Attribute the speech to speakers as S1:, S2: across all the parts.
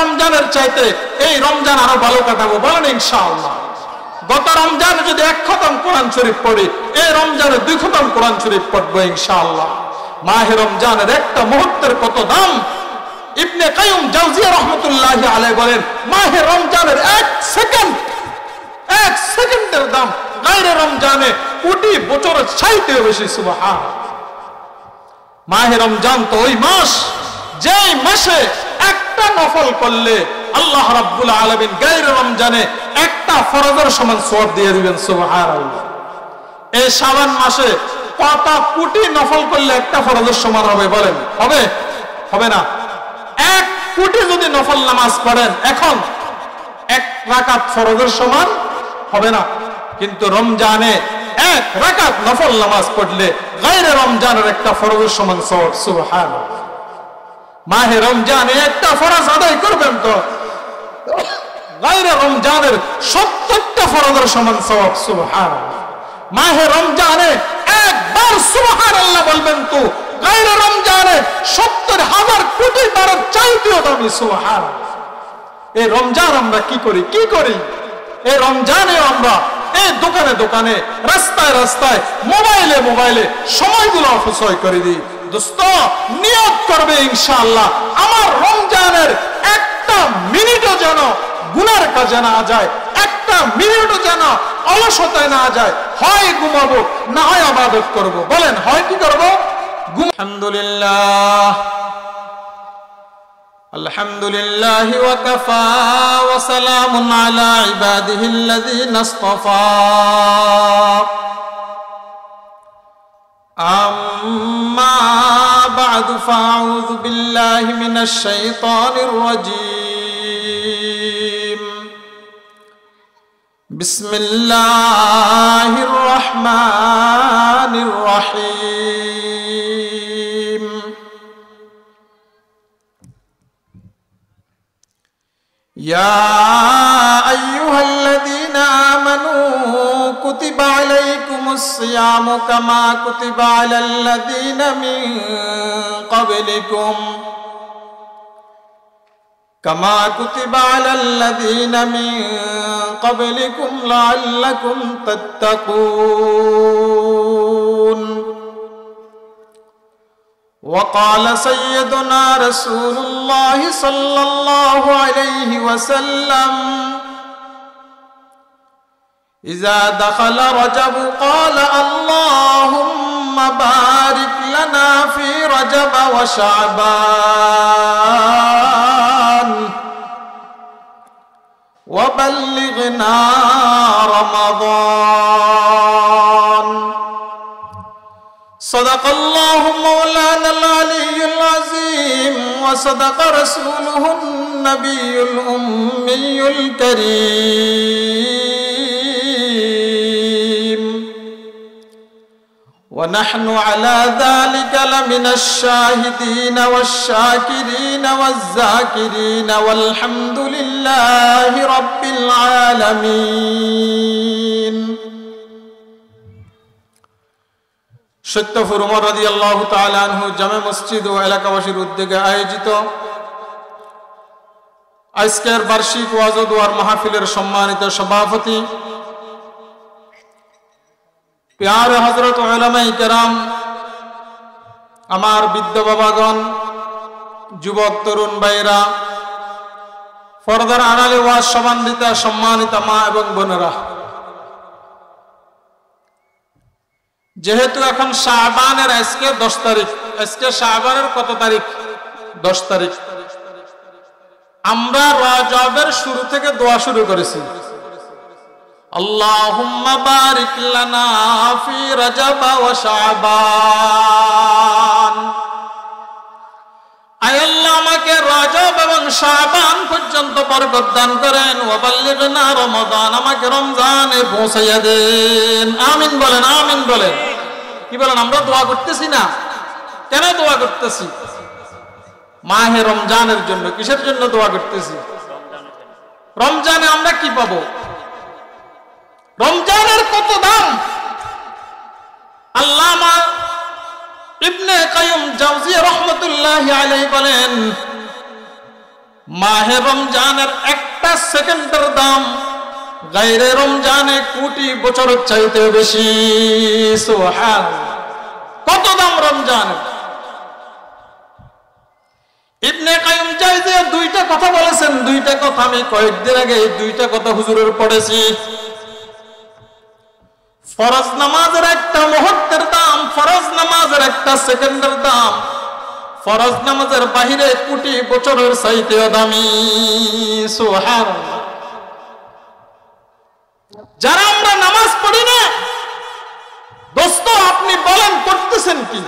S1: রমজানের চাইতে এই রমজান আরো ভালো কাটাবো, বলেন ইনশাআল্লাহ। গত রমজানে যদি 1 খতম কোরআন শরীফ পড়ি, এই রমজানে 2 খতম কোরআন শরীফ পড়বো ইনশাআল্লাহ। মাহে রমজানের একটা মুহূর্তের কত দাম! ইবনে কাইয়ুম জাওজিয়া রাহমাতুল্লাহি আলাইহি বলেন, মাহে রমজানের 1 সেকেন্ডের দাম গায়রে রমজানে কোটি বছরের চাইতেও বেশি। সুবহানাল্লাহ। মাহে রমজান তো ওই মাস, যেই মাসে একটা নফল করলে আল্লাহ রাব্বুল আলামিন গায়রে রমজানে একটা ফরজের সমান সওয়াব দিয়ে দিবেন। সুবহানাল্লাহ। এই শাবান মাসে কত কোটি নফল করলে একটা ফরজের সমান হবে, বলেন? হবে? হবে না। 1 কোটি যদি নফল নামাজ পড়েন, এখন 1 রাকাত ফরজের সমান হবে না। কিন্তু রমজানে 1 রাকাত নফল নামাজ পড়লে গায়রে রমজানের একটা ফরজের সমান সওয়াব। সুবহানাল্লাহ। মাহে রমজানে একটা ফরজ আদায় করবেন তো গায়রে রমজানের 70টা ফরজের সমান সওয়াব। সুবহানাল্লাহ। মাহে রমজানে একবার সুবহানাল্লাহ বলবেন তো গায়রে রমজানে 70,000 কোটি বারের চাইতেও দামি। সুবহানাল্লাহ। এই রমজান আমরা কি করি? এই রমজানে আমরা এই দোকানে দোকানে, রাস্তায় রাস্তায়, মোবাইলে সময়গুলো অপচয় করে দিই। দোস্ত, নিয়ত করবে ইনশাআল্লাহ আমার রমজানের একটা মিনিটও যেন গুনার কাজে না যায়, একটা মিনিটও যেন অলসতায় না যায়। হয় ঘুমাবো, না হয় ইবাদত করব। বলেন, হয় কি করব? আলহামদুলিল্লাহ, আলহামদুলিল্লাহি ওয়া কাফা ওয়া সালামুন আলা ইবাদিহিল্লাযীনা ইসতাফা। আম্মা বা'দু ফাআউযু বিল্লাহি মিনাশ শাইতানির রাজীম। বিসমিল্লাহির রাহমানির রহিম। ইয়া আইয়ুহাল্লাযীনা আমানু কুতিবা আলাইকুমুস সিয়ামু কামা কুতিবা আলাল্লাযীনা মিন ক্বাবলিকুম লাআল্লাকুম তাত্তাকুন। وقال سيدنا رسول الله صلى الله عليه وسلم إذا دخل رجب قال اللهم بارك لنا في رجب وشعبان وبلغنا رمضان. صدق الله مولانا العلي العظيم وصدق رسوله النبي الأمي الكريم ونحن على ذلك لمن الشاهدين والشاكرين والذاكرين والحمد لله رب العالمين. সত্যপুর ওমর রাদিয়াল্লাহু তাআলা আনহু জামে মসজিদ ও এলাকাবাসীর উদ্যোগে আয়োজিত আজকের বার্ষিক ওয়াজ ও দোয়ার মাহফিলের সম্মানিত সভাপতি প্যারে হযরত উলামায়ে কেরাম, আমার বৃদ্ধ বাবাগণ, যুবক তরুণ ভাইরা, পর্দার আড়ালে ওয়াজ সমান্বিতা সম্মানিত মা এবং বোনেরা, যেহেতু এখন শাবানের আজকে 10 তারিখ, আজকে শাবানের কত তারিখ? 10 তারিখ। আমরা রজবের শুরু থেকে দোয়া শুরু করেছি, আল্লাহুম্মা বারিক লানা ফি রজব ওয়া শাবান। আয় আল্লাহ, আমাকে রজব এবং শাবান পর্যন্ত বরকত দান করেন। ওয়া বাল্লিগনা রমাদান, আমাকে রমজানে পৌঁছাইয়া দেন। আমিন বলেন, আমিন বলেন। কি বলেন? আমরা দোয়া করতেছি না? কেন দোয়া করতেছি? মাহে রমজানের জন্য। কিসের জন্য দোয়া করতেছি? রমজানে আমরা কি পাবো? রমজানের কত দাম! আল্লামা ইবনে কাইয়ুম জাওজিয়া রাহমাতুল্লাহি আলাইহি বলেন, মাহে রমজানের একটা সেকেন্ডের দাম গায়রে রমজানে কোটি বছর চাইতে বেশি। সুবহানাল্লাহ। কত দাম রমজানের? ইবনে কাইয়্যিম জাওজিয়া দুইটা কথা বলেছেন। দুইটা কথা আমি কয়েকদিন আগে এই দুইটা কথা হুজুরের পড়েছি। ফরজ নামাজের একটা মুহূর্তের দাম, ফরজ নামাজের একটা সেকেন্ডের দাম ফরজ নামাজের বাহিরে কোটি বছরের চাইতেও দামি। সুবহানাল্লাহ। যারা আমরা নামাজ পড়ি না, দোস্ত আপনি বলেন করতেছেন কি?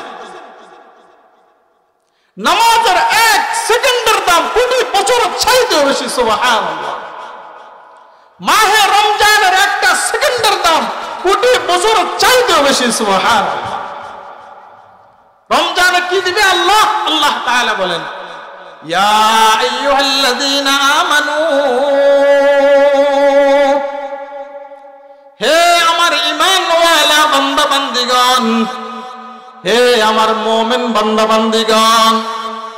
S1: নামাজের এক সেকেন্ডের দাম কোটি বছরের চাইতেও বেশি। সুবহানাল্লাহ। মাহে রমজানের একটা সেকেন্ডের দাম কোটি বছরের চাইতেও বেশি। সুবহানাল্লাহ। রমজানে কি দিবে আল্লাহ? আল্লাহ তাআলা বলেন, ইয়া আইয়ুহাল্লাযীনা আমানু, হে আমার ঈমানওয়ালা বান্দা বান্দীগণ, হে আমার মুমিন বান্দা বান্দীগণ,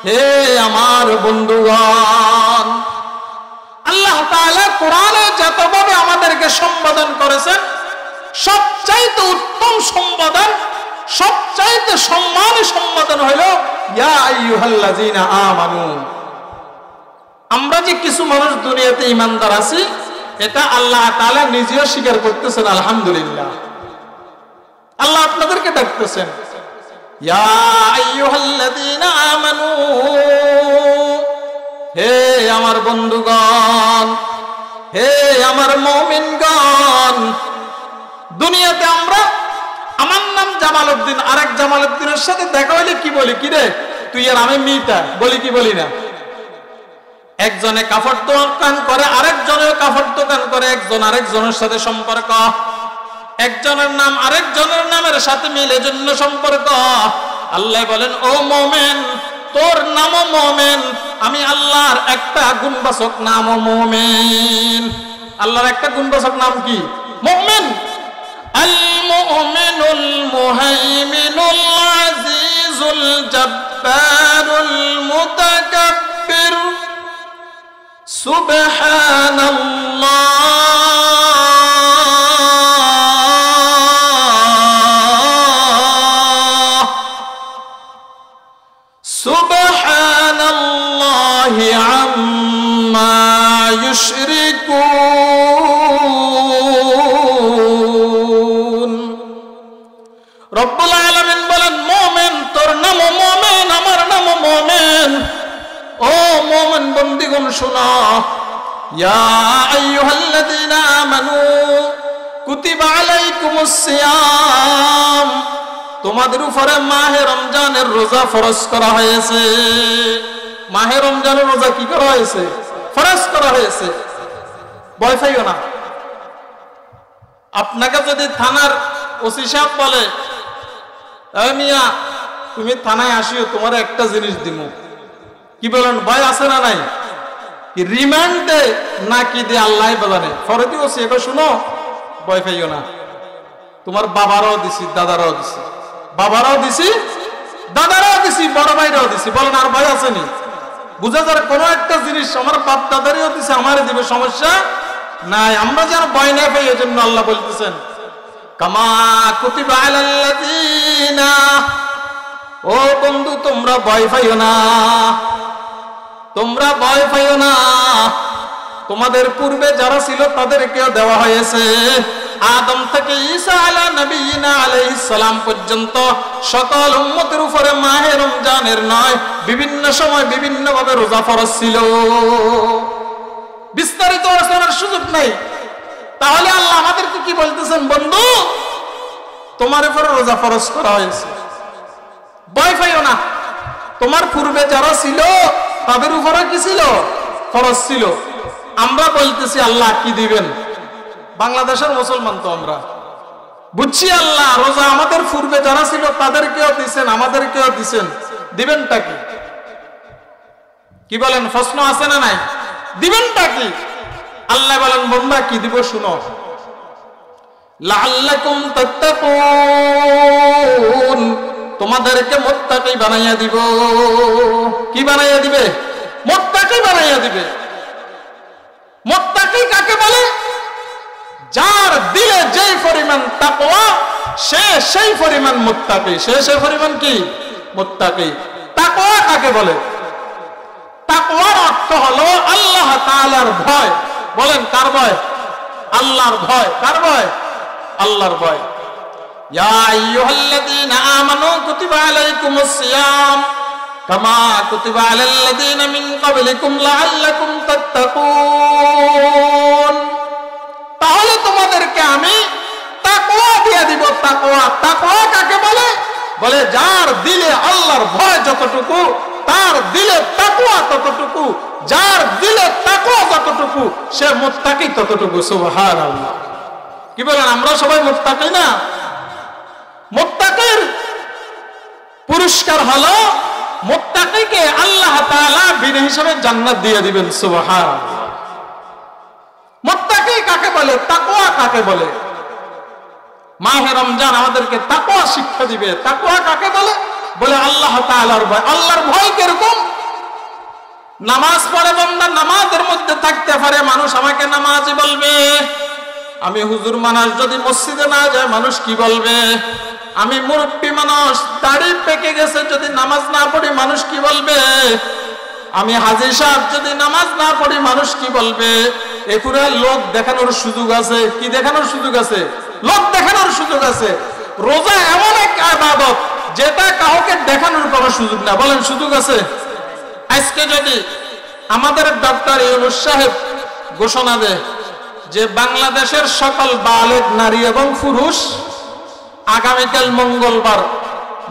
S1: হে আমার বন্ধুগণ। আল্লাহ তাআলা কোরআনে যতভাবে আমাদেরকে সম্বোধন করেছেন, সবচাইতে উত্তম সম্বোধন, সবচাইতে সম্মানী সম্বোধন হইল ইয়া আইয়ুহাল্লাযীনা আমানু। আমরা যে কিছু মানুষ দুনিয়াতে ঈমানদার আছি, এটা আল্লাহ তাআলা নিজেও স্বীকার করতেছেন। আলহামদুলিল্লাহ। আল্লাহ আপনাদেরকে ডাকতেছেন, ইয়া আইয়ুহাল্লাযীনা আমানু, হে আমার বন্ধুগণ, হে আমার মুমিনগণ। দুনিয়াতে আমরা, আমার নাম জামাল উদ্দিন, আরেক জামাল উদ্দিনের সাথে দেখা হইলে কি বলি? কি রে তুই আর আমি মিটা, বলি কি বলি না? একজনে কাপড় দোকান করে, আরেকজনেও কাপড় দোকান করে, একজন আরেকজনের সাথে সম্পর্ক, একজনের নাম আরেকজনের নামের সাথে মিলে জন্য সম্পর্ক। আল্লাহ বলেন, ও মুমিন, তোর নামও মুমিন, আমি আল্লাহর একটা গুণবাচক নামও মুমিন। আল্লাহর একটা গুণবাচক নাম কি? মুমিন। আল মুমিনুল মুহাইমিনুল আজিজুল জব্বারুল মুতাকাব্বির সুবহানাল্লাহ, সুবহানাল্লাহি আম্মা ইউশরিকুন। রব্বুল আলামিন বলেন, মুমিন, তোর নামও মুমিন, আমার নামও মুমিন। ও মুমিন বন্দীগণ শুনো, ইয়া আইয়ুহাল্লাযীনা আমানু কুতিবা আলাইকুমুস সিয়াম, তোমাদের উপরে মাহে রমজানের রোজা ফরজ করা হয়েছে। মাহে রমজানের রোজা কি করা হয়েছে? ফরজ করা হয়েছে। ভয় পাইও না। আপনাকে যদি থানার ওসি সাহেব বলে, এই মিয়া তুমি থানায় আসিও, তোমার একটা জিনিস দিমু, কি বলেন? ভয় আছে না নাই? কি রিমান্ডে নাকি দিয়ে আল্লাহ বলেন ফরে দিও? সে শুনো, ভয় পাইও না। তোমার বাবারাও দিছি, দাদারাও দিছি, বাবারাও দিছি, দাদারাও দিছি, বড় ভাইরাও দিছি। বলেন আর ভয় আসেনি? বুঝা যার কোনো একটা জিনিস আমার বাপ দাদারিও দিছে, আমারে দিবে, সমস্যা নাই। আমরা যেন ভয় না পাই, এই জন্য আল্লাহ বলতেছেন, কামা কুতিবা আলাল্লাযীনা, ও বন্ধু তোমরা ভয় পাইও না, তোমরা ভয় পাইও না। তোমাদের পূর্বে যারা ছিল তাদেরকেও দেওয়া হয়েছে। আদম থেকে ঈসা আলা নবিয়িনা আলাইহিস সালাম পর্যন্ত সকল উম্মতের উপরে মাহে রমজানের নয়, বিভিন্ন সময় বিভিন্ন ভাবে রোজা ফরজ ছিল। বিস্তারিত আলোচনার সুযোগ নাই। তাহলে আল্লাহ আমাদেরকে কি বলতেছেন? বন্ধু, তোমার উপরে রোজা ফরজ করা হয়েছে, ভয় পাইও না। তোমার পূর্বে যারা ছিল তাদের উপরে কি ছিল? ফরজ ছিল। আমরা বলতেছি আল্লাহ কি দিবেন? বাংলাদেশের মুসলমান তো আমরা বুঝছি, আল্লাহ রোজা আমাদের পূর্বে যারা ছিল তাদেরকেও দিছেন, আমাদেরকেও দিছেন, দিবেনটা কি? কি বলেন? প্রশ্ন আছে না নাই? দিবেনটা কি? আল্লাহ বলেন, বান্দা কি দিব শুনো, লাআল্লাকুম তাত্তাকুন, তোমাদেরকে মুত্তাকি বানাইয়া দিব। কি বানাইয়া দিবে? মুত্তাকি বানাইয়া দিবে। মুত্তাকি কাকে বলে? যার দিলে যেই পরিমাণ তাকওয়া সে সেই পরিমাণ মুত্তাকি, সে সেই পরিমাণ কি? মুত্তাকি। তাকওয়া কাকে বলে? তাকওয়ার অর্থ হলো আল্লাহ তাআলার ভয়। বলেন কার ভয়? আল্লাহর ভয়। কার ভয়? আল্লাহর ভয়। ইয়া আইয়ুহাল্লাযীনা আমানু কুতিবা আলাইকুমুস সিয়াম কামা কুতিবা আলাল্লাযীনা মিন ক্বাবলিকুম লাআল্লাকুম তাত্তাকুন। তাহলে তোমাদেরকে আমি তাকওয়া দিয়ে দিব। তাকওয়া, তাকওয়া কাকে বলে? বলে যার দিলে আল্লাহর ভয় যতটুকু তার দিলে তাকওয়া ততটুকু, যার দিলে তাকওয়া যতটুকু সে মুত্তাকি ততটুকু। সুবহানাল্লাহ। কি বলেন, আমরা সবাই মুত্তাকি না? মুত্তাকির পুরস্কার হলো মুত্তাকিকে আল্লাহ তাআলা বিনা হিসাবে জান্নাত দিয়ে দিবেন। সুবহানাল্লাহ। মুত্তাকি কাকে বলে? তাকওয়া কাকে বলে? মাহে রমজান আমাদেরকে তাকওয়া শিক্ষা দিবে। তাকওয়া কাকে বলে? বলে আল্লাহ তাআলার ভয়। আল্লাহর ভয় কিরকম? নামাজ পড়ে বান্দা নামাজের মধ্যে থাকতে পারে, মানুষ আমাকে নামাজি বলবে। আমি হুজুর মানুষ যদি মসজিদে না যায় মানুষ কি বলবে? আমি মুরব্বী মানুষ দাড়ি পেকে গেছে যদি নামাজ না পড়ি মানুষ কি বলবে? আমি হাজী সাহেব যদি নামাজ না পড়ি মানুষ কি বলবে? একুরে লোক দেখানোর সুযোগ আছে। কি দেখানোর সুযোগ আছে? লোক দেখানোর সুযোগ আছে। রোজা এমন এক ইবাদত যেটা কাউকে দেখানোর কোনো সুযোগ না। বলেন সুযোগ আছে? আজকে যদি আমাদের ডক্টর ইউনূস সাহেব ঘোষণা দেয় যে বাংলাদেশের সকল বালেগ নারী এবং পুরুষ আগামীকাল মঙ্গলবার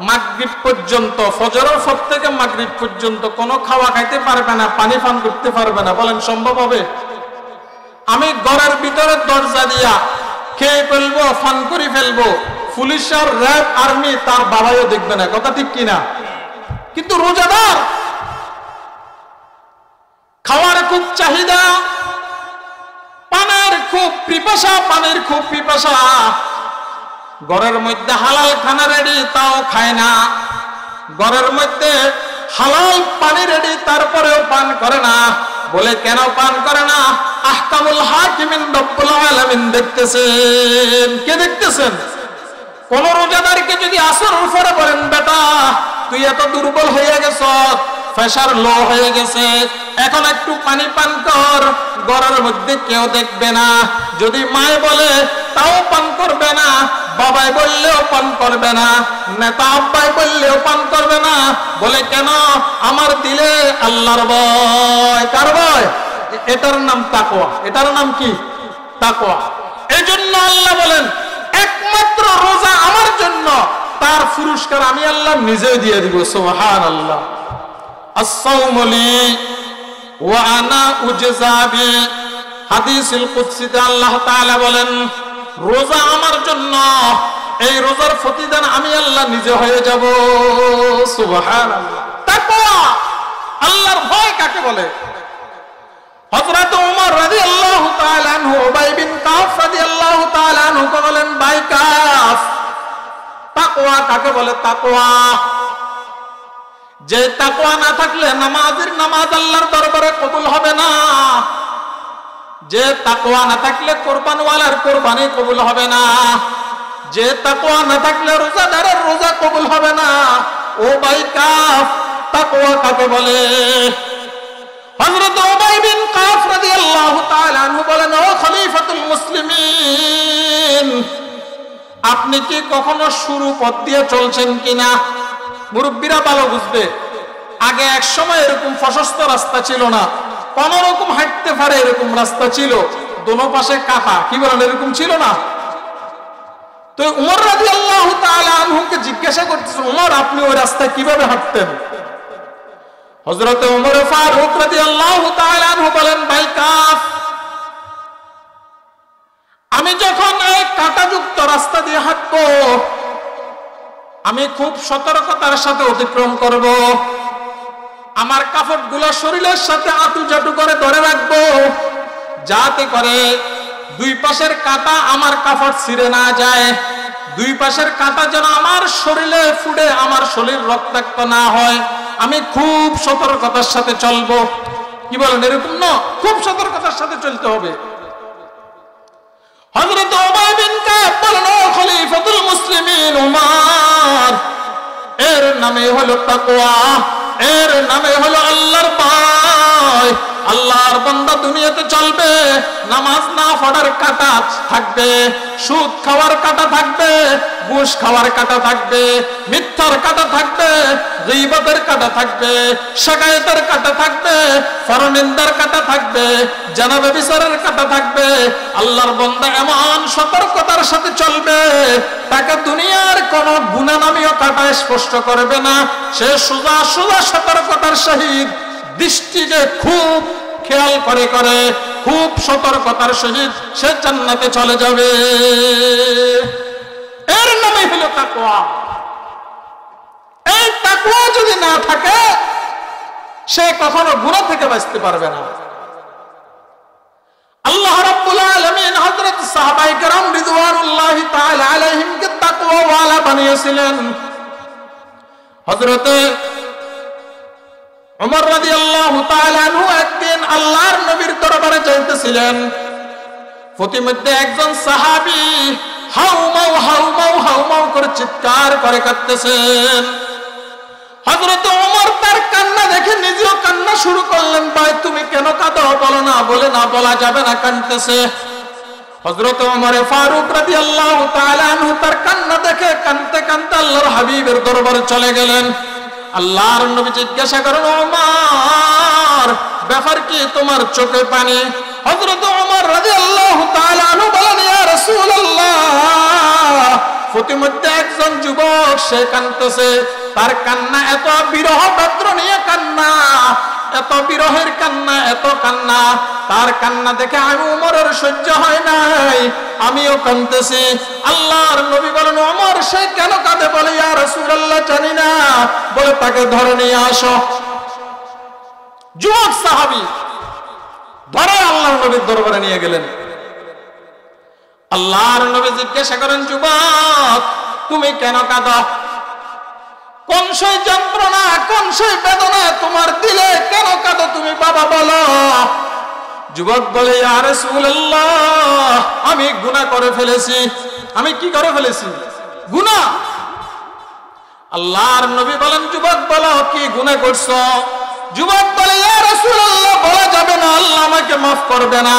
S1: মাগরিব পর্যন্ত, ফজরের পর থেকে মাগরিব পর্যন্ত কোনো খাওয়া খাইতে পারবে না, পানি পান করতে পারবে না, বলেন সম্ভব হবে? আমি ঘরের ভিতরে দরজা দিয়া খেয়ে ফেলবো, ফান করে ফেলবো, পুলিশ আর র্যাব আর্মি তার বাবাইও দেখবে না। কথা ঠিক কিনা? কিন্তু রোজাদার খাওয়ার খুব চাহিদা, পানের খুব পিপাসা, পানির খুব পিপাসা, ঘরের মধ্যে হালাল খানা রেডি তাও খায় না, ঘরের মধ্যে হালাল পানি রেডি তারপরেও পান করে না। বলে কেন পান করে না? আহকামুল হাকিমিন রব্বুল আলামিন দেখতেছেন। কে দেখতেছেন? কোন রোজাদারকে যদি আসরের পরে বলেন বেটা তুই এত দুর্বল হয়ে গেছ, প্রেসার লো হয়ে গেছে, এখন একটু পানি পান কর, ঘরের মধ্যে কেউ দেখবে না। যদি মায়ে বলে তাও পান করবে না, বাবাই বললেও পান করবে না, নেতা আব্বাই বললেও পান করবে না। বলে কেন? আমার দিলে আল্লাহর ভয়। কার ভয়? এটার নাম তাকওয়া। এটার নাম কি? তাকওয়া। এই জন্য আল্লাহ বলেন একমাত্র রোজা আমার জন্য, তার পুরস্কার আমি আল্লাহ নিজেই দিয়ে দিব। সুবহানাল্লাহ। as-sawmu li wa ana ujza bi। হাদিসুল কুদসিতে আল্লাহ তাআলা বলেন রোজা আমার জন্য, এই রোজার প্রতিদান আমি আল্লাহ নিজে হয়ে যাব। সুবহানাল্লাহ। তাকওয়া, আল্লাহর ভয় কাকে বলে? হযরত ওমর রাদিয়াল্লাহু তাআলা আনহু উবাই বিন কাফ রাদিয়াল্লাহু তাআলা আনহু বলেন ভাই কাফ, তাকওয়া কাকে বলে? তাকওয়া যে তাকওয়া না থাকলে নামাজের নামাজ আল্লাহর দরবারে কবুল হবে না, যে তাকওয়া না থাকলে কুরবানওয়ালার কুরবানি কবুল হবে না, যে তাকওয়া না থাকলে রোজাদারের রোজা কবুল হবে না। ও ভাই কাফ, তাকওয়া কাকে বলে? হযরত উবাই বিন কাফ রাদিয়াল্লাহু তাআলা আনহু বলেন ও খলিফাতুল মুসলিমিন, আপনি কি কখনো শুরু পথ দিয়ে চলছেন কিনা? মুরব্বীরা ভালো বুঝবে। আগে এক সময় এরকম প্রশস্ত রাস্তা ছিল না, কোন রকম হাঁটতে পারে এরকম রাস্তা ছিল, দোনো পাশে কাটা। কি বলেন? এরকম ছিল না। তো উমর রাদিয়াল্লাহু তাআলা আনহুকে জিজ্ঞাসা করতেছে উমর আপনি ওই রাস্তায় কিভাবে হাঁটতেন? হযরত ওমর ফারুক রাদিয়াল্লাহু তাআলা আনহু বলেন ভাই কাফ, আমি যখন এই কাঁটাযুক্ত রাস্তা দিয়ে হাঁটবো আমি খুব সতর্কতার সাথে অতিক্রম করব, আমার কাপড়গুলো শরীরের সাথে আঁটু করে ধরে রাখবো, যাতে করে দুই পাশের কাঁটা আমার কাপড় ছিঁড়ে না যায়, দুই পাশের কাঁটা যেন আমার শরীরে ফুটে আমার শরীর রক্তাক্ত না হয়। আমি খুব সতর্কতার সাথে চলবো। কি বলেন, এরকম না? খুব সতর্কতার সাথে চলতে হবে। হযরত উমার বিন কাব বলেন, ও খলিফাতুল মুসলিমিন উমর, এর নামে হলো তাকওয়া, এর নামে হলো আল্লাহর ভয়। আল্লাহর বান্দা দুনিয়াতে চলবে, নামাজ না পড়ার কাঁটা থাকবে, সুদ খাওয়ার কাঁটা থাকবে, ঘুষ খাওয়ার কাঁটা থাকবে, মিথ্যার কাঁটা থাকবে, গীবতের কাঁটা থাকবে, শাকায়াতের কাঁটা থাকবে, পরনিন্দার কাঁটা থাকবে, জানা ব্যভিচারের কাঁটা থাকবে। আল্লাহর বান্দা এমন সতর্কতার সাথে চলবে, তাকে দুনিয়ার কোন গুনাহ নামীয় কাঁটা স্পর্শ করবে না। সে সোজা সোজা সতর্কতার সহিত দৃষ্টিকে খুব খেয়াল করে করে খুব সতর্কতার সহিত সে জান্নাতে চলে যাবে। এর নামই হলো তাকওয়া। এই তাকওয়া যদি না থাকে, সে কখনো গুনাহ থেকে বাঁচতে পারবে না। আল্লাহ রাব্বুল আলামিন হযরত সাহাবায়ে কেরাম রিদওয়ানুল্লাহি তাআলা আলাইহিমকে তাকওয়া ওয়ালা বানিয়েছিলেন। হযরত উমর রাদিয়াল্লাহু তাআলা আনহু একদিন আল্লাহর নবীর দরবারে যাইতেছিলেন। প্রতিমধ্যে একজন সাহাবী হাউমাউ হাউমাউ হাউমাউ করে চিৎকার করে কাঁদতেছেন। হযরত ওমর তার কান্না দেখে নিজেও কান্না শুরু করলেন। ভাই, তুমি কেন কাঁদো? বলো না। বলে, না, বলা যাবে না, কাঁদতেছে। হযরত ওমর ফারুক রাদিয়াল্লাহু তাআলা আনহু তার কান্না দেখে কাঁদতে কাঁদতে আল্লাহর হাবিবের দরবারে চলে গেলেন। আল্লাহর নবী জিজ্ঞাসা করেন, ওমর, ব্যাপার কি? তোমার চোখে পানি? হযরত ওমর রাদিয়াল্লাহু তাআলা আনহু বলেন, ইয়া রাসূলুল্লাহ, প্রতিমধ্যে একজন যুবক, সে কাঁদতেছে। তার কান্না এত বিরহ বেদনা নিয়ে কান্না, এত বিরহের কান্না, এত কান্না। তার কান্না দেখে আমি ওমরের সহ্য হয় নাই, আমিও কাঁদতেছি। আল্লাহর নবী বলেন, ওমর, সে কেন কাঁদে? বলে, ইয়া রাসূলুল্লাহ, জানি না। বলে, তাকে ধরে নিয়ে আসো। যুবক সাহাবী ধরে আল্লাহর নবীর দরবারে নিয়ে গেলেন। আল্লাহর নবী জিজ্ঞাসা করেন, যুবক, তুমি কেন কাঁদো? কোন সেই যন্ত্রণা, কোন সেই বেদনা তোমার দিলে? কেন কাঁদো তুমি? বাবা বলো। যুবক বলে, ইয়া রাসূলুল্লাহ, আমি গুনাহ করে ফেলেছি। আমি কি করে ফেলেছি? গুনাহ। আল্লাহর নবী বলেন, যুবক বলো, কি গুনাহ করছো? যুবক বলে, ইয়া রাসূলুল্লাহ, বলা যাবে না, আল্লাহ আমাকে মাফ করবে না।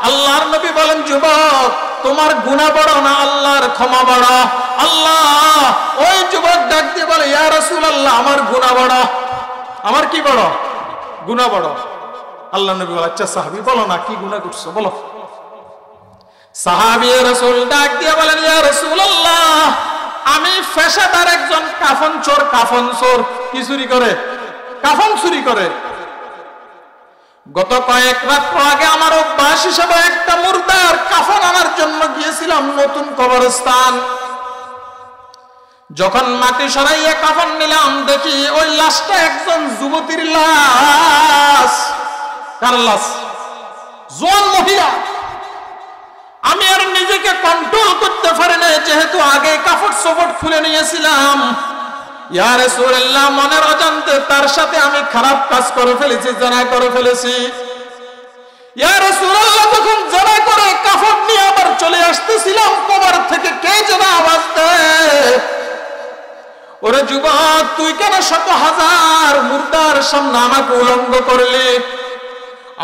S1: আল্লাহর নবী বলেন, যুবক, তোমার গুনাহ বড় না আল্লাহর ক্ষমা বড়? আল্লাহ। ওই যুবক ডাক দিয়ে বলে, ইয়া রাসূলুল্লাহ, আমার গুনাহ বড়। আমার কি বড়? গুনাহ বড়। আল্লাহ নবী বলে, আচ্ছা সাহাবী, বলো না, কি গুনাহ করছো, বলো। সাহাবী রাসূল ডাক দিয়ে বলেন, ইয়া রাসূলুল্লাহ, আমি পেশাদার একজন কাফন চোর। কাফন চোর কি চুরি করে? কাফন চুরি করে। গত কয়েক রাত আগে আমার অভ্যাস হিসেবে একটা মুর্দার কাফন আনার জন্য গিয়েছিলাম নতুন কবরস্থান। যখন মাটি সরাইয়ে কাফন নিলাম, দেখি ওই লাশটা একজন যুবতীর লাশ। কার লাশ? জোয়ান মহিলা। আমি আর নিজেকে কন্ট্রোল করতে পারি না, যেহেতু আগে কাপড় চোপড় খুলে নিয়েছিলাম। ইয়া রাসূলুল্লাহ, মনের অজান্তে তার সাথে আমি খারাপ কাজ করে ফেলেছি, জনা করে ফেলেছি। ইয়া রাসূলুল্লাহ, যখন জনা করে কাপড় নিয়ে আবার চলে আসতেছিলাম, কবর থেকে কে যেন আওয়াজ দেয়, ওরে যুবক, তুই কেন শত হাজার মুর্দার সামনে আমাকে উলঙ্গ করলি?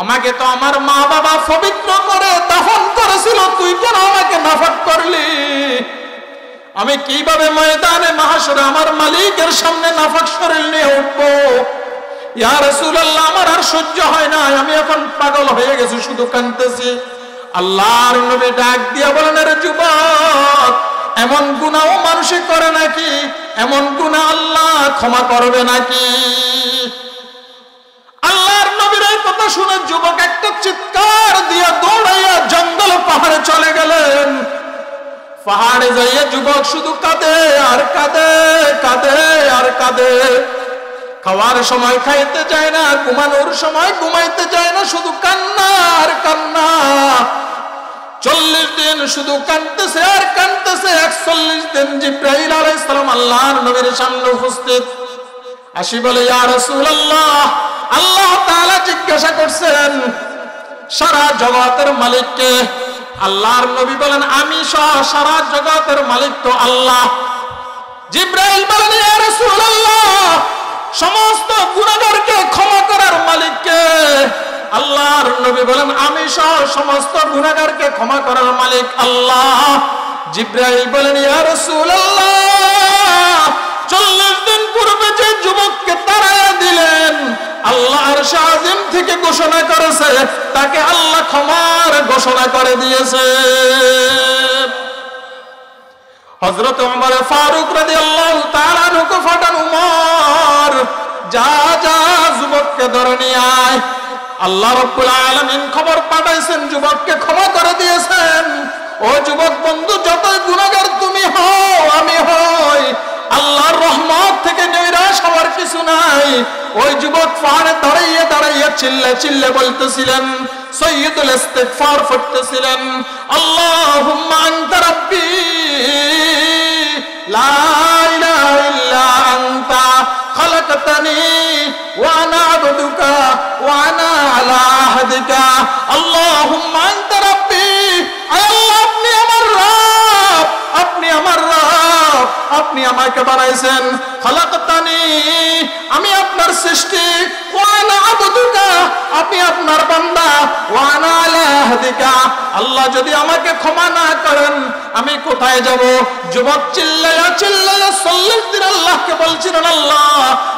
S1: আমাকে তো আমার মা বাবা পবিত্র করে দাফন করেছিল, তুই কেন আমাকে নাফরত করলি? আমি কিভাবে ময়দানে মাহশরে আমার মালিকের সামনে নাফরত শরীর নিয়ে উঠবো? ইয়া রাসূলুল্লাহ, আমার আর সহ্য হয় না, আমি এখন পাগল হয়ে গেছি, শুধু কাঁদতেছি। আল্লাহর নবী ডাক দিয়া বলেন, রে যুবক, এমন গুনাহ মানুষে করে নাকি? এমন গুনাহ আল্লাহ ক্ষমা করবে নাকি? আল্লাহর নবীর এই কথা শুনে যুবক একটা চিৎকার দিয়ে দৌড়াইয়া জঙ্গল পাহাড়ে চলে গেলেন। পাহাড়ে যাইয়া যুবক শুধু কাঁদে আর কাঁদে, কাঁদে আর কাঁদে। খাওয়ার সময় খাইতে চায় না, ঘুমানোর সময় ঘুমাইতে চায় না, শুধু কান্না আর কান্না। 40 দিন শুধু কাঁদতেছে আর কাঁদতেছে। 41 দিন জিবরাইল আলাইহিস সালাম আল্লাহর নবীর সামনে উপস্থিত। আসি বলে ইয়া রাসূলুল্লাহ, আল্লাহ তাআলা জিজ্ঞাসা করছেন সারা জগতের মালিককে? আল্লাহর নবী বলেন আমি সহ সারা জগতের মালিক তো আল্লাহ। জিবরাইল বলেন ইয়া রাসূলুল্লাহ, সমস্ত গুনাহগারকে ক্ষমা করার মালিককে? আল্লাহর নবী বলেন আমি সহ সমস্ত গুনাহগারকে ক্ষমা করার মালিক আল্লাহ। জিবরাইল বলেন ইয়া রাসূলুল্লাহ, 40 দিন পূর্বে যে যুবককে তাড়ায়া দিলেন আল্লাহ আরশে আজিম থেকে ঘোষণা করেছে তাকে আল্লাহ ক্ষমার ঘোষণা করে দিয়েছে। হযরত ওমর ফারুক রাদিয়াল্লাহু তাআলা আনহু ফাটান উমর, যা যা যুবককে ধরে নিয়ে আয়। আল্লাহ রাব্বুল আলামিন খবর পাঠাইছেন যুবককে ক্ষমা করে দিয়েছেন। ও যুবক বন্ধু, যতই গুনাহগার তুমি হও আমি হই, আল্লাহর রহমত থেকে নিরাশ হওয়ার কিছু নাই। ওই যুবক পাহাড়ে দাঁড়াইয়া দাঁড়াইয়া চিল্লে চিল্লে বলতেছিলেন, সাইয়্যিদুল ইস্তিগফার পড়তেছিলেন, আল্লাহুম্মা আনতা রাব্বি লা ইলাহা ইল্লা আনতা খালাকতানি ওয়া আনা আবদুকা ওয়া আনা আলা আহদিকা আল্লাহুম্মা আনতা রাব্বি। আল্লাহ আপনি আমার রব, আপনি আমার রব, আপনি আমাকে বানাইছেন। খালাকতানি, আমি আপনার সৃষ্টি, ওয়া আনা আবদুকা, আপনি আপনার বান্দা, ওয়া আনা আলা আহদিকা। আল্লাহ যদি আমাকে ক্ষমা না করেন আমি কোথায় যাব? যুবক চিল্লায়া চিল্লায়া 40 দিন আল্লাহকে বলছিলেন আল্লাহ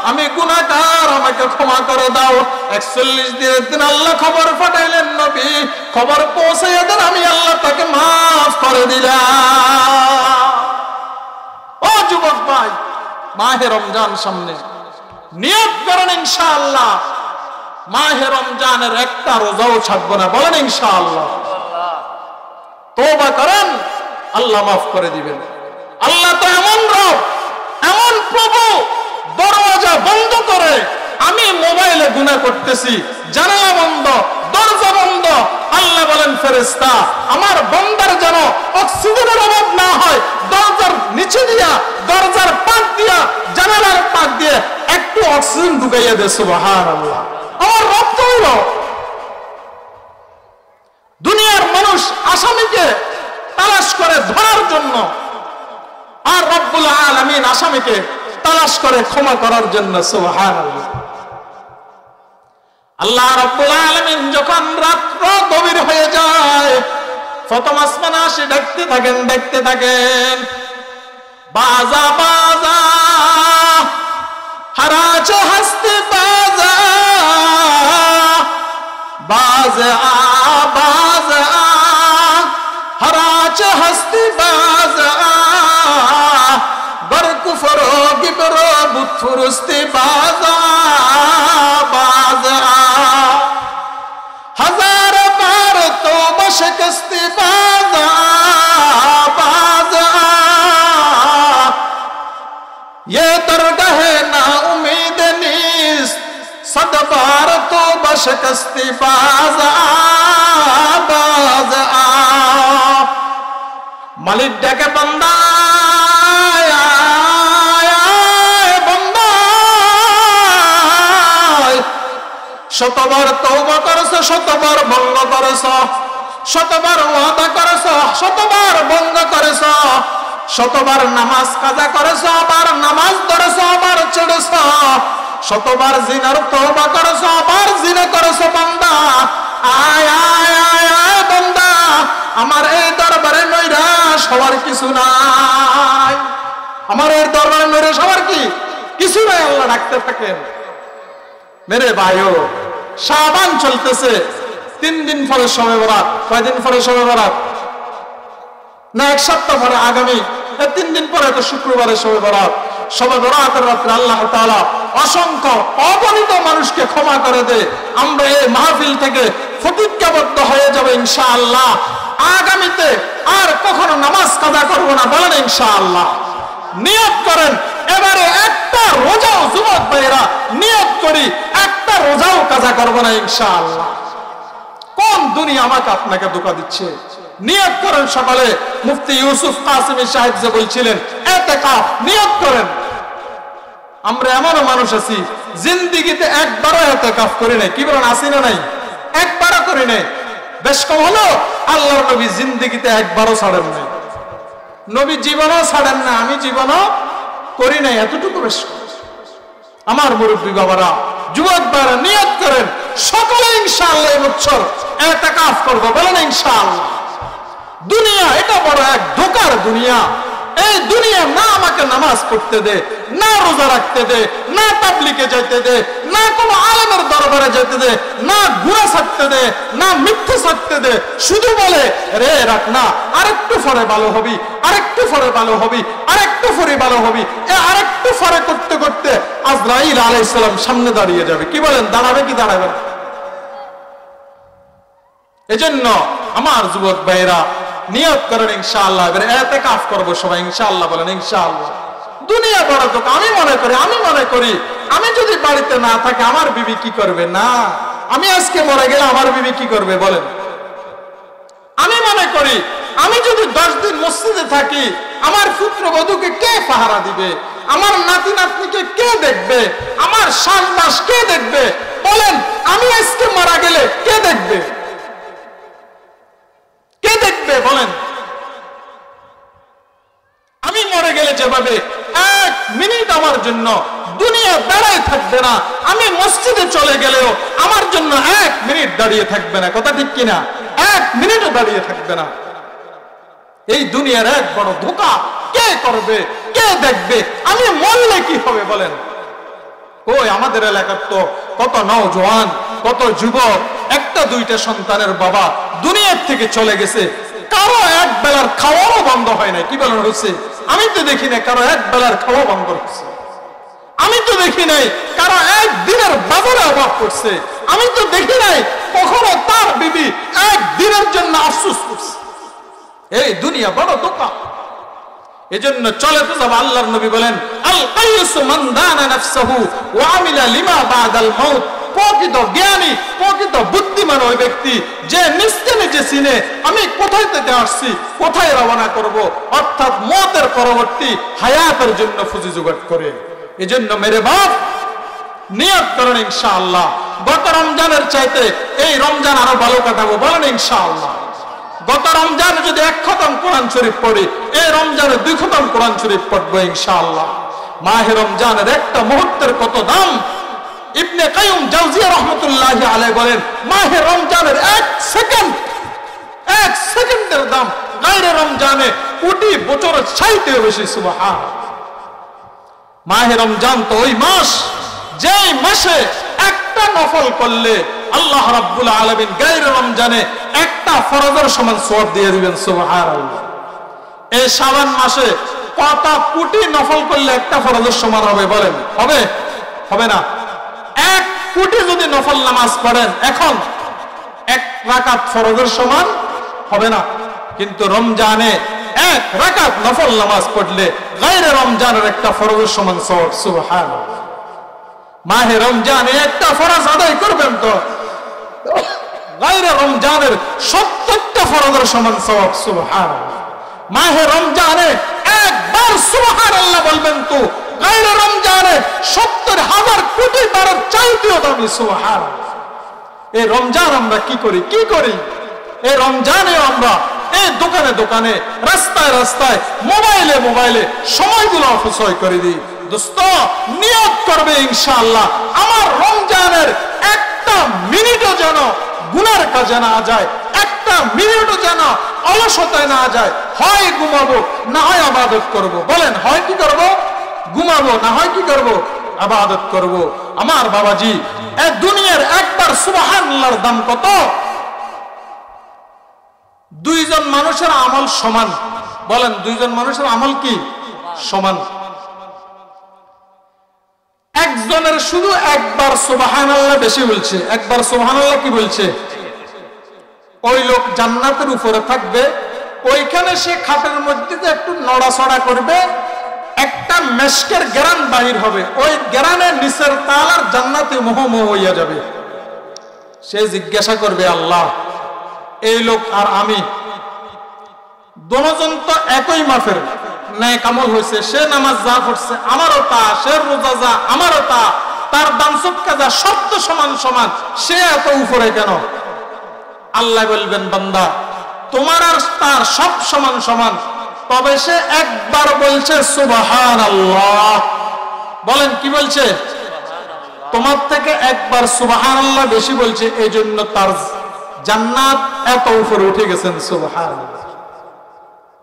S1: আমি গুনাহগার, আমাকে ক্ষমা করে দাও। 41 দিনের দিন আল্লাহ খবর পাঠাইলেন নবী, খবর পৌঁছাইয়া দেন, আমি আল্লাহ তাকে মাফ করে দিলাম। ও যুবক ভাই, মাহে রমজান সামনে, নিয়ত করেন ইনশাআল্লাহ মাহে রমজানের একটা রোজাও ছাড়বো না। বলেন ইনশাআল্লাহ। তওবা করেন, আল্লাহ মাফ করে দিবেন। আল্লাহ তো এমন রব, এমন প্রভু, দরওয়াজা বন্ধ করে আমি মোবাইলে গুনাহ করতেছি, জানালা বন্ধ, দরজা বন্ধ, আল্লাহ বলেন ফেরেশতা আমার বান্দার যেন অক্সিজেনের অভাব না হয়, দরজার নিচে দিয়া, দরজার পাক দিয়া, জানালার পাক দিয়ে একটু অক্সিজেন ঢুকাইয়া দে। সুবহানাল্লাহ। আমার রব তো হলো। দুনিয়ার মানুষ আসামিকে তালাশ করে ধরার জন্য, আর রব্বুল আলামিন আসামিকে তালাশ করে ক্ষমা করার জন্য। সুবহানাল্লাহ। আল্লাহ রব্বুল আলামিন যখন রাত্র গভীর হয়ে যায় প্রথম আসমানে আসে, দেখতে থাকেন দেখতে থাকেন, বাজা বাজা হারাছে হাসতে বাজা, বাজা বাজা হারাছে হাসতে বাজা, बर कुफर गिबर बुतफुरुस्ती बाजा बाजा, हजार बार तो बशकस्ती बाजा बाजा, ये दरगाह ना उम्मीद नीस, सद बार तो बशकस्ती बाजा बाजा। मालिक डाके बंदा শতবার তওবা করেছো, শতবার ভঙ্গ করেছো, শতবার ওয়াদা করেছো, শতবার ভঙ্গ করেছো, শতবার নামাজ কাজা করেছো, আবার নামাজ ধরেছো, আবার ছেড়েছো, শতবার জিনার তওবা করেছো, আবার জিনা করেছো। বান্দা আয় আয় আয় আয় বান্দা, আমার এই দরবারে নৈরাশ হওয়ার কিছু নাই, আমার এই দরবারে নৈরাশ হওয়ার কি কিছু নাই। আল্লাহ ডাকতে থাকেন। মেরে ভাইও, শাবান চলতেছে, 3 দিন পরে শবে বরাত। কয়দিন পরে শবে বরাত? না 1 সপ্তাহ পরে, আগামী 3 দিন পরে তো শুক্রবারে শবে বরাত। শবে বরাতের রাত্রে আল্লাহ তাআলা অসংখ্য অগণিত মানুষকে ক্ষমা করে দেয়। আমরা এই মাহফিল থেকে প্রতিজ্ঞাবদ্ধ হয়ে যাব ইনশাআল্লাহ, আগামীতে আর কখনো নামাজ কাজা করব না। বলেন ইনশাআল্লাহ। নিয়ত করেন এবারে একটা রোজাও, যুবক ভাইরা নিয়ত করি একটা রোজাও কাজা করব না ইনশাআল্লাহ। কোন দুনিয়া আমাকে আপনাকে ধোঁকা দিচ্ছে? নিয়ত করেন সকালে। মুফতি ইউসুফ কাসেমী সাহেব যে বলছিলেন ইতিকাফ, নিয়ত করেন আমরা এমন মানুষ আছি জিন্দিগিতে একবারও ইতিকাফ করি নাই, কি বলেন আসি না নাই? একবারও করি নাই। বেশ কম হলো আল্লাহর নবী জিন্দিগিতে একবারও ছাড়েন নাই, নবী জীবনও ছাড়েন না, আমি জীবনও করি নাই, এতটুকু বেশ। আমার মুরব্বী বাবারা, যুবক ভাইরা নিয়ত করেন সকলে ইনশাআল্লাহ এই বছর ইতিকাফ করব, বলেন ইনশাআল্লাহ। দুনিয়া এটা বড় এক ধোঁকার দুনিয়া। এই দুনিয়া না আমাকে নামাজ পড়তে দে, না রোজা রাখতে দে, না তাবলিগে যেতে দে, না কোনো আলেমের দরবারে যেতে দে, না গুনাহ ছাড়তে দে, না মিথ্যা ছাড়তে দে। শুধু বলে রে রাখ না, আরেকটু পরে ভালো হবি, আরেকটু পরে ভালো হবি, আরেকটু পরে ভালো হবি। এই আরেকটু পরে করতে করতে আজরাইল আলাইহিস সালাম সামনে দাঁড়িয়ে যাবে। কি বলেন, দাঁড়াবে কি দাঁড়াবে না? এজন্য আমার যুবক ভাইরা নিয়ত করেন ইনশাআল্লাহ এবারে ইতিকাফ করব সবাই ইনশাআল্লাহ, বলেন ইনশাআল্লাহ। দুনিয়া বড় তো আমি মনে করি আমি যদি বাড়িতে না থাকি আমার বিবি কি করবে? না, আমি আজকে মরে গেলে আমার বিবি কি করবে বলেন? আমি মনে করি আমি যদি 10 দিন মসজিদে থাকি আমার পুত্রবধূকে কে পাহারা দিবে? আমার নাতি নাতনিকে কে দেখবে? আমার শ্বাসবাস কে দেখবে? বলেন, আমি আজকে মারা গেলে কে দেখবে? কে দেখবে বলেন? আমি মরে গেলে যেভাবে 1 মিনিট আমার জন্য দুনিয়া দাঁড়ায় থাকবে না, আমি মসজিদে চলে গেলেও আমার জন্য 1 মিনিট দাঁড়িয়ে থাকবে না। কথা ঠিক কিনা? 1 মিনিটও দাঁড়িয়ে থাকবে না। এই দুনিয়ার এক বড় ধোঁকা। কে করবে? কে দেখবে? আমি মরলে কি হবে বলেন? ওই আমাদের এলাকার তো কত নওজোয়ান, কত যুবক, একটা দুইটা সন্তানের বাবা দুনিয়ার থেকে চলে গেছে, কারো এক বেলার খাওয়াও বন্ধ হয় না। কি বলেন হচ্ছে? আমি তো দেখি না কারো এক বেলার খাওয়া বন্ধ হচ্ছে। আমি তো দেখি নাই কারো একদিনের বাজারে অভাব করছে। আমি তো দেখি নাই কখনো তার বিবি একদিনের জন্য আফসোস করছে। এই দুনিয়া বড় ধোঁকা। এজন্য চলে তো যাব। আল্লাহর নবী বলেন, আল কাইয়ুসু মান দানা নাফসাহু ওয়া আমিলা লিমা বাদাল মাউত। প্রকৃত জ্ঞানী, প্রকৃত বুদ্ধিমান ওই ব্যক্তি যে নিজকে নিজে চিনে আমি কোথায় থেকে আসছি, কোথায় রওনা করব, অর্থাৎ মওতের পরবর্তী হায়াতের জন্য পুঁজি জোগাড় করে। এজন্য মেরে বাপ নিয়ত করেন ইনশাআল্লাহ গত রমজানের চাইতে এই রমজান আরো ভালো কাটাবো, বলেন ইনশাআল্লাহ। গত রমজানে যদি 1 খতম কোরআন শরীফ পড়ি, এই রমজানে 2 খতম কোরআন শরীফ পড়বো ইনশাআল্লাহ। মাহে রমজানের একটা মুহূর্তের কত দাম! ইবনে কাইয়ুম জাওজিয়া রাহমাতুল্লাহি আলাইহি বলেন, মাহে রমজানের 1 সেকেন্ডের দাম গায়রে রমজানে কোটি বছরের চাইতেও বেশি। সুবহানাল্লাহ। মাহে রমজান তো ওই মাস, যেই মাসে একটা নফল করলে আল্লাহ রাব্বুল আলামিন গায়রে রমজানে একটা ফরজের সমান সওয়াব দিয়ে দিবেন। সুবহানাল্লাহ। এই শাবান মাসে কত কোটি নফল করলে একটা ফরজের সমান হবে বলেন? হবে? হবে না। 1 কোটি যদি নফল নামাজ পড়েন এখন 1 রাকাত ফরজের সমান হবে না, কিন্তু রমজানে 1 রাকাত নফল নামাজ পড়লে গায়রে রমজানের একটা ফরজের সমান সওয়াব। সুবহানাল্লাহ। মাহে রমজানে একটা ফরজ আদায় করবেন তো গায়রে রমজানের 70টা ফরজের সমান সওয়াব। সুবহানাল্লাহ। মাহে রমজানে একবার সুবহানাল্লাহ বলবেন তো গায়রে রমজানে 70,000 কোটি বারের চাইতেও দামি। সুবহানাল্লাহ। এই রমজান আমরা কি করি? এই রমজানে আমরা এই দোকানে দোকানে, রাস্তায় রাস্তায়, মোবাইলে মোবাইলে সময়গুলো অপচয় করে দিই। দোস্ত নিয়ত করবে ইনশাআল্লাহ আমার রমজানের একটা মিনিটও যেন গুনার কাজে না যায়, একটা মিনিটও যেন অলসতায় না যায়। হয় ঘুমাবো, না হয় ইবাদত করব। বলেন, হয় কি করব? ঘুমাবো, না হয় কি করব? ইবাদত করব। আমার বাবাজি, এই দুনিয়ার একবার সুবহানাল্লাহর দাম কত? 2 জন মানুষের আমল সমান। বলেন, 2 জন মানুষের আমল কি সমান? একজনের শুধু একবার সুবহানাল্লাহ বেশি বলছে। একবার সুবহানাল্লাহ কি বলছে? ওই লোক জান্নাতের উপরে থাকবে, ওইখানে সে খাটের মধ্যে একটু নড়াচড়া করবে, একটা মেশকের গ্রান বাহির হবে, ওই গ্রানের নিচের তাল আর জান্নাতে মোহমোহ হইয়া যাবে। সে জিজ্ঞাসা করবে, আল্লাহ এই লোক আর আমি দুজন তো একই মাপের, নেক আমল হয়েছে, সে নামাজ যা পড়ছে আমারও তা, সে রোজা যা আমারও তা, তার দান সদকা যা সব তো সমান সমান, সে এত উপরে কেন? আল্লাহ বলবেন বান্দা তোমার আর তার সব সমান সমান, তবে সে একবার বলছে সুবহানাল্লাহ। বলেন কি বলছে? তোমার থেকে একবার সুবহানাল্লাহ বেশি বলছে, এই জন্য তার জান্নাত এত উপরে উঠে গেছেন সুবহানাল্লাহ।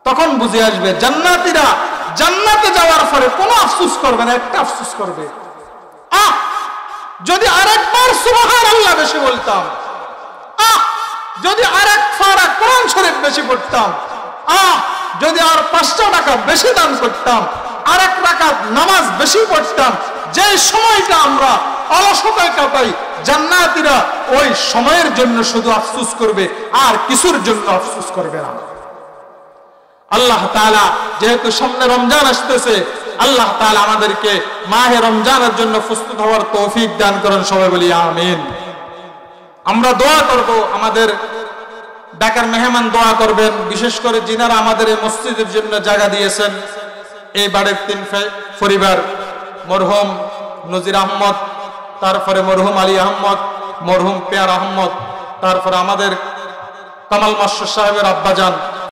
S1: তখন বুঝে আসবে জান্নাতীরা জান্নাতে যাওয়ার পরে কোনো আফসোস করবে না, একটা আফসোস করবে, যদি আরেকবার সুবহানাল্লাহ বেশি বলতাম, যদি আরেক ফারা কোরআন শরীফ বেশি পড়তাম, যদি আর 5টা টাকা বেশি দান করতাম, আরেক রাকাত নামাজ বেশি পড়তাম। যে সময়টা আমরা অলসতায় কাটাই, জান্নাতীরা ওই সময়ের জন্য শুধু আফসোস করবে, আর কিছুর জন্য আফসোস করবে না। আল্লাহ তাআলা যেহেতু সামনে রমজান আসতেছে, আল্লাহ তাআলা আমাদেরকে মাহে রমজানের জন্য প্রস্তুত হওয়ার তৌফিক দান করেন, সবাই বলি আমিন। আমরা দোয়া করব, আমাদের ঢাকার মেহমান দোয়া করবেন, বিশেষ করে যিনারা আমাদের এই মসজিদের জন্য জায়গা দিয়েছেন। এই বাড়ির 3 পরিবার, মরহুম নজির আহমদ, তারপরে মরহুম আলী আহমদ, মরহুম পেয়ার আহমদ, তারপরে আমাদের কামাল মাস্টার সাহেবের আব্বাজান